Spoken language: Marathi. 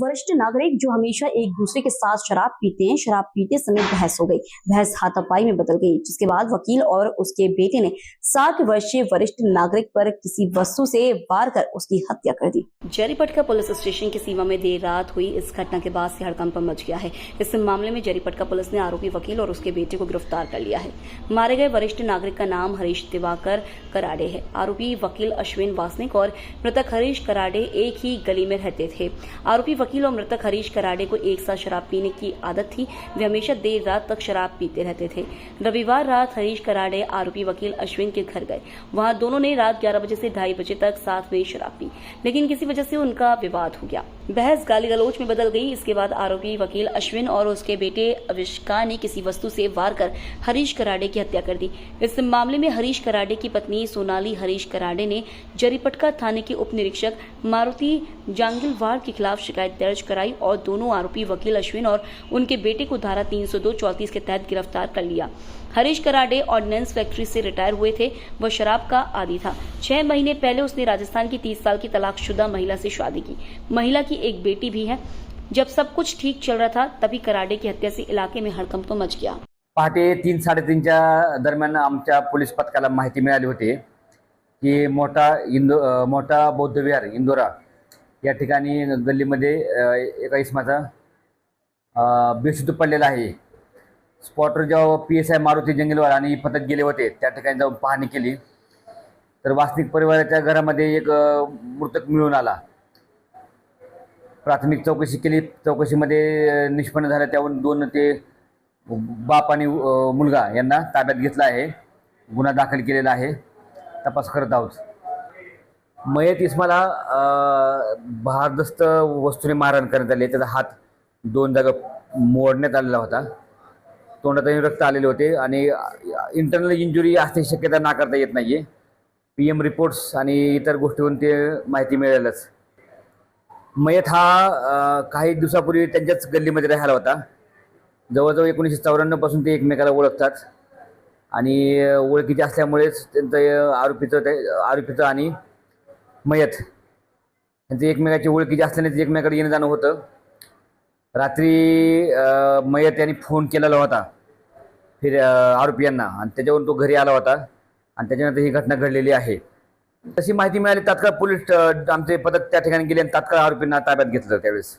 वरिष्ठ नागरिक जो हमेशा एक दूसरे के साथ शराब पीते हैं, शराब पीते समय बहस हो गई। बहस हाथापाई में बदल गई, जिसके बाद वकील और उसके बेटे ने 60 वर्षीय वरिष्ठ नागरिक पर किसी वस्तु से वार कर उसकी हत्या कर दी। जरीपटका पुलिस स्टेशन की सीमा में देर रात हुई इस घटना के बाद से हड़कंप मच गया है। इस मामले में जरीपटका पुलिस ने आरोपी वकील और उसके बेटे को गिरफ्तार कर लिया है। मारे गए वरिष्ठ नागरिक का नाम हरीश दिवाकर कराड़े है। आरोपी वकील अश्विन वासनिक और मृतक हरीश कराड़े एक ही गली में रहते थे। आरोपी वकील और मृतक हरीश कराड़े को एक साथ शराब पीने की आदत थी। वे हमेशा देर रात तक शराब पीते रहते थे। रविवार रात हरीश कराड़े आरोपी वकील अश्विन के घर गए। वहां दोनों ने रात 11 बजे से 2:30 बजे तक साथ में शराब पी, लेकिन किसी वजह से उनका विवाद हो गया। बहस गाली गलौज में बदल गई। इसके बाद आरोपी वकील अश्विन और उसके बेटे अविष्कार ने किसी वस्तु से वार कर हरीश कराड़े की हत्या कर दी। इस मामले में हरीश कराड़े की पत्नी सोनाली हरीश कराड़े ने जरीपटका थाने के उप निरीक्षक मारुति जांगिलवाड़ के खिलाफ शिकायत दर्ज कराई और दोनों आरोपी वकील अश्विन और उनके बेटे को धारा 302-34 के तहत गिरफ्तार कर लिया। हरीश कराड़े ऑर्डिनेंस फैक्ट्री से रिटायर हुए थे। वह शराब का आदी था। 6 महीने पहले उसने राजस्थान की 30 साल की तलाकशुदा महिला से शादी की। महिला की एक बेटी भी है। जब सब कुछ ठीक चल रहा था तभी कराड़े की हत्या से इलाके में हड़कंप मच गया। पहाटे 3-3:30च्या दरम्यान आमच्या पोलीस पथकाला माहिती मिळाली होती की मोठा बौद्धविहार इंदोरा या ठिकाणी गल्लीमध्ये एका इसमाचा बेशुद्ध पडलेला आहे। स्पॉटवर जेव्हा PSI मारुती जंगलवाड आणि पथक गेले होते त्या ठिकाणी जाऊन पाहणी केली तर वासनिक परिवाराच्या घरामध्ये एक मृतक मिळून आला। प्राथमिक चौकशी केली। चौकशीमध्ये निष्पन्न झालं, त्यावरून 2 ते बाप आणि मुलगा यांना ताब्यात घेतला आहे। गुन्हा दाखल केलेला आहे। तपास करत आहोत। मयत इस्माला भारदस्त वस्तूने मारहाण करण्यात आली। त्याचा हात 2 जागा मोडण्यात आलेला होता। तोंडातून रक्त आलेले होते आणि इंटरनल इंजुरी असण्याची शक्यता नाकारता येत नाहीये। PM रिपोर्ट्स आणि इतर गोष्टीवरून ते माहिती मिळालंच। मयत हा काही दिवसापूर्वी त्यांच्याच गल्लीमध्ये राहिला होता। जवळजवळ 1994 पासून ते एकमेकाला ओळखतात आणि ओळखीचे असल्यामुळेच त्यांचं आरोपीचं आणि मयत त्यांचे एकमेकाची ओळखीचे असल्याने एकमेकाकडे येणं जाणं होतं। रात्री मयत यांनी फोन केलेला होता आरोपी यांना आणि त्याच्यावरून तो घरी आला होता आणि त्याच्यानंतर ही घटना घडलेली आहे। तशी माहिती मिळाली तात्काळ पोलीस आमचे पथक त्या ठिकाणी गेले आणि तात्काळ आरोपींना ताब्यात घेतलं त्यावेळेस।